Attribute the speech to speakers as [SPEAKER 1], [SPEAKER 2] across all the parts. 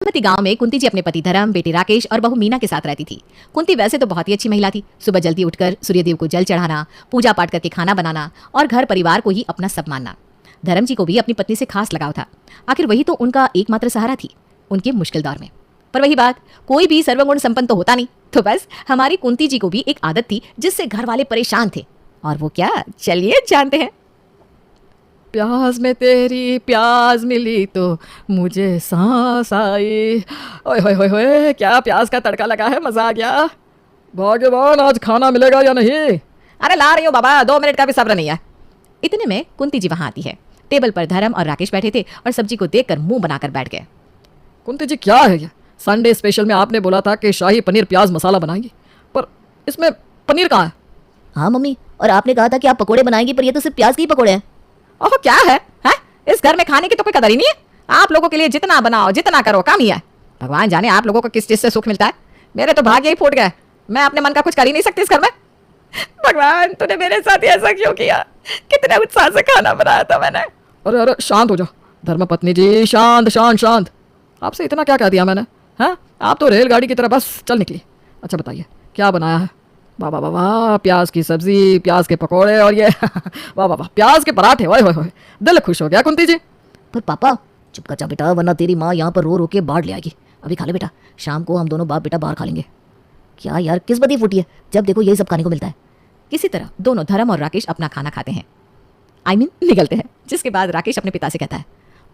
[SPEAKER 1] मती गांव में कुंती जी अपने पति धर्म, बेटे राकेश और बहू मीना के साथ रहती थी। कुंती वैसे तो बहुत ही अच्छी महिला थी। सुबह जल्दी उठकर सूर्यदेव को जल चढ़ाना, पूजा पाठ करके खाना बनाना और घर परिवार को ही अपना सब मानना। धर्म जी को भी अपनी पत्नी से खास लगाव था। आखिर वही तो उनका एकमात्र सहारा थी उनके मुश्किल दौर में। पर वही बात, कोई भी सर्वगुण संपन्न तो होता नहीं। तो बस हमारी कुंती जी को भी एक आदत थी जिससे घर वाले परेशान थे। और वो क्या, चलिए जानते हैं।
[SPEAKER 2] प्याज में तेरी प्याज मिली तो मुझे सांस आई। ओए होए होए होए, क्या प्याज का तड़का लगा है, मजा आ गया। भगवान आज खाना मिलेगा या नहीं?
[SPEAKER 1] अरे ला रही हूँ बाबा, 2 मिनट का भी सब्र नहीं है। इतने में कुंती जी वहां आती है। टेबल पर धर्म और राकेश बैठे थे और सब्जी को देखकर मुंह बनाकर बैठ गए।
[SPEAKER 2] कुंती जी क्या है ये? संडे स्पेशल में आपने बोला था कि शाही पनीर प्याज मसाला बनाएंगी, पर इसमें पनीर कहाँ है?
[SPEAKER 3] हाँ मम्मी, और आपने कहा था कि आप पकोड़े बनाएंगी, पर ये तो सिर्फ प्याज के ही पकोड़े हैं।
[SPEAKER 1] ओह क्या है? इस घर में खाने की तो कोई कदर ही नहीं है। आप लोगों के लिए जितना बनाओ जितना करो कम ही है। भगवान जाने आप लोगों को किस चीज से सुख मिलता है। मेरे तो भाग्य ही फूट गए। मैं अपने मन का कुछ कर ही नहीं सकती इस घर में। भगवान तूने मेरे साथ ऐसा क्यों किया? कितने उत्साह से खाना बनाया था मैंने।
[SPEAKER 2] अरे अरे शांत हो जाओ धर्म पत्नी जी, शांत शांत शांत। आपसे इतना क्या कह दिया मैंने? हाँ, आप तो रेलगाड़ी की तरह बस चल निकली। अच्छा बताइए क्या बनाया है? वाह वाह वाह वाह, प्याज की सब्जी, प्याज के पकोड़े और ये वाह वाह वाह, प्याज के पराठे। ओए होए होए, दिल खुश हो गया कुंती जी।
[SPEAKER 3] पर पापा चुप कर जा बेटा, वरना तेरी माँ यहाँ पर रो रो के बाढ़ ले आएगी। अभी खा ले बेटा, शाम को हम दोनों बाप बेटा बाहर खा लेंगे। क्या यार, किस बदी फूटी है, जब देखो यही सब खाने को मिलता है।
[SPEAKER 1] किसी तरह दोनों धर्म और राकेश अपना खाना खाते हैं, I mean, निकलते हैं। जिसके बाद राकेश अपने पिता से कहता है,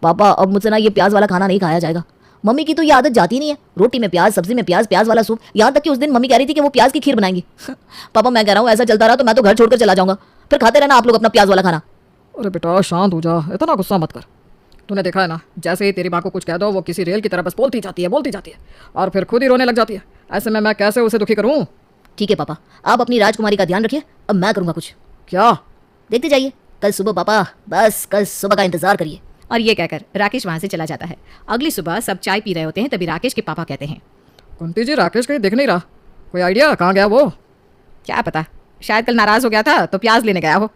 [SPEAKER 3] पापा अब मुझसे ना ये प्याज वाला खाना नहीं खाया जाएगा। मम्मी की तो ये आदत जाती नहीं है, रोटी में प्याज, सब्जी में प्याज, प्याज वाला सूप। यहाँ तक कि उस दिन मम्मी कह रही थी कि वो प्याज की खीर बनाएंगी। पापा मैं कह रहा हूँ ऐसा चलता रहा तो मैं तो घर छोड़कर चला जाऊंगा। फिर खाते रहना आप लोग अपना प्याज वाला खाना।
[SPEAKER 2] अरे बेटा शांत हो जा, इतना गुस्सा मत कर। तूने देखा है ना, जैसे ही तेरी माँ को कुछ कह दो वो किसी रेल की तरह बस बोलती जाती है और फिर खुद ही रोने लग जाती है। ऐसे में मैं कैसे उसे दुखी करूँ?
[SPEAKER 3] ठीक है पापा, आप अपनी राजकुमारी का ध्यान रखिए, अब मैं करूँगा कुछ।
[SPEAKER 2] क्या?
[SPEAKER 3] देखते जाइए कल सुबह पापा, बस कल सुबह का इंतजार करिए।
[SPEAKER 1] और ये कहकर राकेश वहां से चला जाता है। अगली सुबह सब चाय पी रहे होते हैं, तभी राकेश के पापा कहते हैं,
[SPEAKER 2] कुंती जी राकेश कहीं दिख नहीं रहा, कोई आइडिया कहाँ गया वो?
[SPEAKER 1] क्या पता, शायद कल नाराज हो गया था तो प्याज लेने गया हो।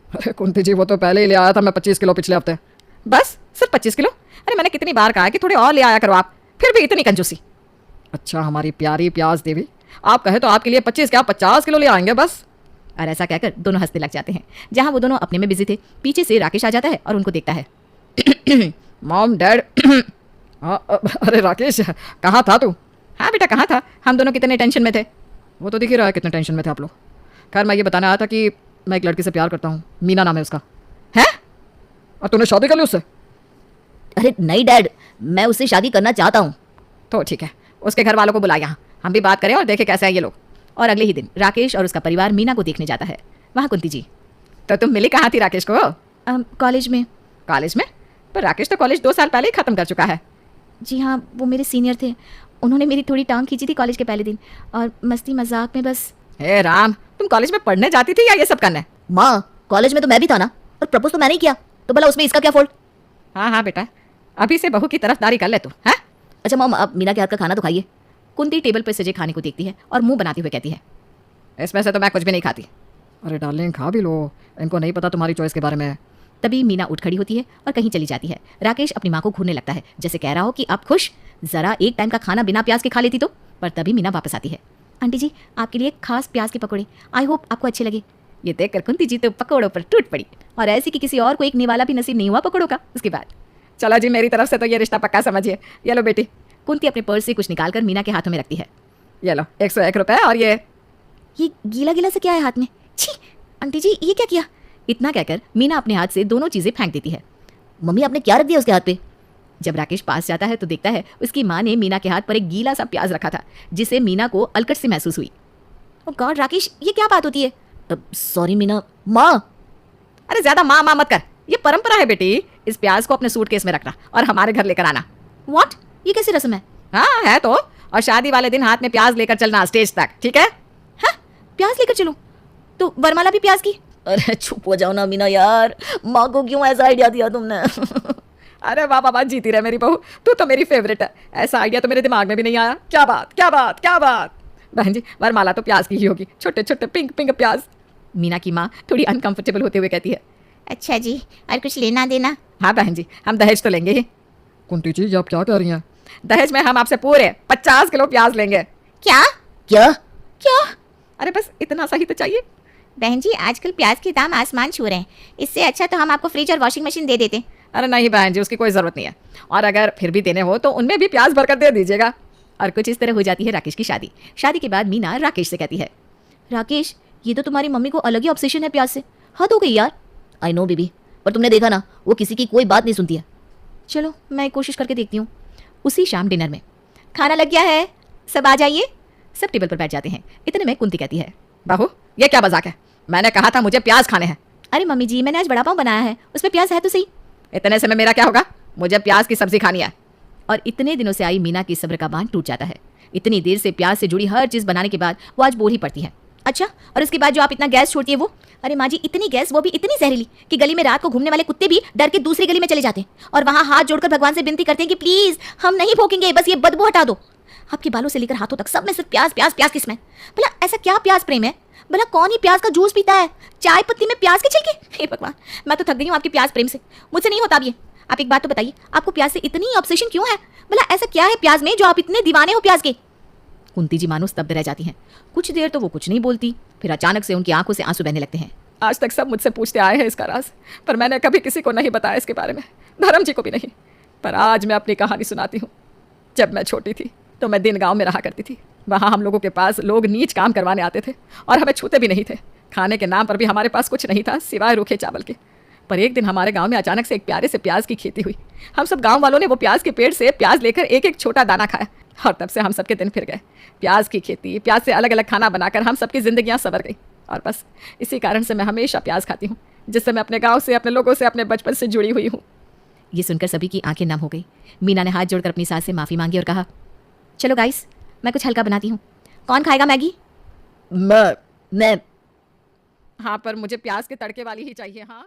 [SPEAKER 2] अरे कुंती जी वो तो पहले ही ले आया था मैं 25 किलो पिछले हफ्ते।
[SPEAKER 1] बस सिर्फ 25 किलो? अरे मैंने कितनी बार कहा है कि थोड़े और ले आया करो आप, फिर भी इतनी कंजूसी।
[SPEAKER 2] अच्छा हमारी प्यारी प्याज देवी, आप कहे तो आपके लिए 25 क्या 50 किलो ले आएंगे बस।
[SPEAKER 1] और ऐसा कहकर दोनों हंसने लग जाते हैं। जहां वो दोनों अपने में बिजी थे, पीछे से राकेश आ जाता है और उनको देखता है।
[SPEAKER 2] मॉम डैड अरे राकेश कहाँ था तू?
[SPEAKER 1] हाँ बेटा कहाँ था, हम दोनों कितने टेंशन में थे।
[SPEAKER 2] वो तो दिख ही रहा है कितने टेंशन में थे आप लोग। खैर मैं ये बताने आया था कि मैं एक लड़की से प्यार करता हूँ, मीना नाम है उसका।
[SPEAKER 1] है?
[SPEAKER 2] और तूने शादी कर ली उससे?
[SPEAKER 3] अरे नहीं डैड, मैं उससे शादी करना चाहता हूँ।
[SPEAKER 1] तो ठीक है, उसके घर वालों को बुला यहाँ, हम भी बात करें और देखें कैसे है ये लोग। और अगले ही दिन राकेश और उसका परिवार मीना को देखने जाता है। वहाँ कुंती जी, तो तुम मिली कहाँ थी राकेश को?
[SPEAKER 3] कॉलेज में।
[SPEAKER 1] कॉलेज में? पर राकेश तो कॉलेज 2 साल पहले ही खत्म कर चुका है।
[SPEAKER 3] जी हाँ, वो मेरे सीनियर थे, उन्होंने मेरी थोड़ी टांग खींची थी कॉलेज के पहले दिन, और मस्ती मजाक में बस।
[SPEAKER 1] हे राम, तुम कॉलेज में पढ़ने जाती थी या ये सब करने?
[SPEAKER 3] माँ कॉलेज में तो मैं भी था ना, और प्रपोज तो मैंने ही किया, तो भला उसमें इसका क्या फॉल्ट?
[SPEAKER 1] हाँ हाँ बेटा, अभी से बहू की तरफदारी कर ले तू। है?
[SPEAKER 3] अच्छा मॉम, आप मीना के हाथ का खाना तो खाइए।
[SPEAKER 1] कुंती टेबल पर सजे खाने को देखती है और मुंह बनाते हुए कहती है, इसमें से तो मैं कुछ भी नहीं खाती।
[SPEAKER 2] अरे डार्लिंग खा भी लो, इनको नहीं पता तुम्हारी चॉइस के बारे में।
[SPEAKER 1] तभी मीना उठ खड़ी होती है और कहीं चली जाती है। राकेश अपनी माँ को घूरने लगता है, जैसे कह रहा हो कि अब खुश, जरा एक टाइम का खाना बिना प्याज के खा लेती तो। पर तभी मीना वापस आती है। आंटी जी आपके लिए खास प्याज के पकौड़े, आई होप आपको अच्छे लगे। ये देखकर कुंती जी तो पकौड़ों पर टूट पड़ी, और ऐसी कि किसी और को एक निवाला भी नसीब नहीं हुआ पकौड़ों का। उसके बाद चलो जी, मेरी तरफ से तो ये रिश्ता पक्का समझिए। ये लो बेटी। कुंती अपने पर्स से कुछ निकालकर मीना के हाथों में रखती है। ये लो 101 रुपए, और ये
[SPEAKER 3] गीला गीला से क्या है हाथ में? छी आंटी जी ये क्या किया?
[SPEAKER 1] इतना कहकर मीना अपने हाथ से दोनों चीजें फेंक देती है।
[SPEAKER 3] मम्मी आपने क्या रख दिया उसके हाथ पे?
[SPEAKER 1] जब राकेश पास जाता है तो देखता है उसकी माँ ने मीना के हाथ पर एक गीला सा प्याज रखा था, जिसे मीना को अलकट से महसूस हुई।
[SPEAKER 3] ओ गॉड राकेश, ये क्या बात होती है? सॉरी मीना। माँ
[SPEAKER 1] अरे ज्यादा माँ माँ मत कर, ये परंपरा है बेटी। इस प्याज को अपने सूटकेस में रखना और हमारे घर लेकर आना।
[SPEAKER 3] व्हाट, ये कैसी रस्म है?
[SPEAKER 1] हाँ है तो, और शादी वाले दिन हाथ में प्याज लेकर चलना स्टेज तक, ठीक है?
[SPEAKER 3] हाँ प्याज लेकर चलूं? तो वरमाला भी प्याज की? अरे चुप हो जाओ ना मीना यार, माँ को क्यों ऐसा आइडिया दिया तुमने?
[SPEAKER 1] अरे वाह वाह, जीती रहे मेरी बहू, तू तो मेरी फेवरेट है। ऐसा आइडिया तो मेरे दिमाग में भी नहीं आया। क्या बात क्या बात क्या बात। बहन जी वरमाला तो प्याज की ही होगी, छोटे छोटे पिंक पिंक प्याज। मीना की माँ थोड़ी अनकंफर्टेबल होते हुए कहती है,
[SPEAKER 3] अच्छा जी, और कुछ लेना देना?
[SPEAKER 1] हाँ बहन जी, हम दहेज तो लेंगे ही।
[SPEAKER 2] कुंती जी आप क्या कह रही हैं? दहेज में हम आपसे पूरे 50 किलो प्याज लेंगे।
[SPEAKER 1] क्या
[SPEAKER 3] क्या?
[SPEAKER 1] क्या?
[SPEAKER 2] अरे बस इतना सा ही तो चाहिए।
[SPEAKER 1] बहन जी, आजकल प्याज के दाम आसमान छू रहे हैं, इससे अच्छा तो हम आपको फ्रिज और वॉशिंग मशीन दे देते।
[SPEAKER 2] अरे नहीं बहन जी, उसकी कोई ज़रूरत नहीं है, और अगर फिर भी देने हो तो उनमें भी प्याज भरकर दे दीजिएगा।
[SPEAKER 1] और कुछ इस तरह हो जाती है राकेश की शादी। शादी के बाद मीना राकेश से कहती है, राकेश, ये तो तुम्हारी मम्मी को अलग ही ऑब्सेशन है प्याज से। हद हो गई यार।
[SPEAKER 3] आई नो बेबी, पर तुमने देखा ना, वो किसी की कोई बात नहीं सुनती है।
[SPEAKER 1] चलो मैं कोशिश करके देखती हूँ। उसी शाम डिनर में, खाना लग गया है, सब आ जाइए। सब टेबल पर बैठ जाते हैं। इतने में कुंती कहती है,
[SPEAKER 2] बहू ये क्या मजाक है, मैंने कहा था मुझे प्याज खाने हैं।
[SPEAKER 1] अरे मम्मी जी, मैंने आज वड़ा पाव बनाया है, उसमें प्याज है तो सही।
[SPEAKER 2] इतने से में मेरा क्या होगा, मुझे प्याज की सब्जी खानी है।
[SPEAKER 1] और इतने दिनों से आई मीना की सब्र का बांध टूट जाता है। इतनी देर से प्याज से जुड़ी हर चीज बनाने के बाद वो आज बोल ही पड़ती है। अच्छा, और उसके बाद जो आप इतना गैस छोड़ती है वो, अरे माँ जी, इतनी गैस, वो भी इतनी जहरीली कि गली में रात को घूमने वाले कुत्ते भी डर के दूसरी गली में चले जाते हैं और वहां हाथ जोड़कर भगवान से विनती करते हैं कि प्लीज हम नहीं भोंकेंगे, बस ये बदबू हटा दो। आपके बालों से लेकर हाथों तक सब में सिर्फ प्याज प्याज प्याज की स्मेल। भला ऐसा क्या प्याज प्रेम है? भला कौन ही प्याज का जूस पीता है? चाय पत्ती में प्याज के छिलके? हे भगवान, मैं तो थक गई हूँ आपके प्याज प्रेम से, मुझसे नहीं होता अब ये। आप एक बात तो बताइए, आपको प्याज से इतनी ऑब्सेशन क्यों है? भला ऐसा क्या है प्याज में जो आप इतने दीवाने हो प्याज के? कुंती जी मानो स्तब्ध रह जाती हैं। कुछ देर तो वो कुछ नहीं बोलती, फिर अचानक से उनकी आंखों से आंसू बहने लगते हैं।
[SPEAKER 2] आज तक सब मुझसे पूछते आए हैं इसका राज, पर मैंने कभी किसी को नहीं बताया इसके बारे में, धर्म जी को भी नहीं। पर आज मैं अपनी कहानी सुनाती हूँ। जब मैं छोटी थी तो मैं दिन गांव में रहा करती थी। वहाँ हम लोगों के पास लोग नीच काम करवाने आते थे और हमें छूते भी नहीं थे। खाने के नाम पर भी हमारे पास कुछ नहीं था सिवाय रूखे चावल के। पर एक दिन हमारे गांव में अचानक से एक प्यारे से प्याज की खेती हुई। हम सब गांव वालों ने वो प्याज के पेड़ से प्याज लेकर एक एक छोटा दाना खाया और तब से हम सबके दिन फिर गए। प्याज की खेती, प्याज से अलग अलग खाना बनाकर हम सबकी जिंदगियां संवर गई। और बस इसी कारण से मैं हमेशा प्याज खाती हूँ, जिससे मैं अपने गाँव से, अपने लोगों से, अपने बचपन से जुड़ी हुई हूँ।
[SPEAKER 1] ये सुनकर सभी की आंखें नम हो गई। मीना ने हाथ जोड़कर अपनी सास से माफी मांगी और कहा, चलो गाइस, मैं कुछ हल्का बनाती हूँ, कौन खाएगा मैगी?
[SPEAKER 3] मैं
[SPEAKER 2] हाँ, पर मुझे प्याज के तड़के वाली ही चाहिए। हाँ।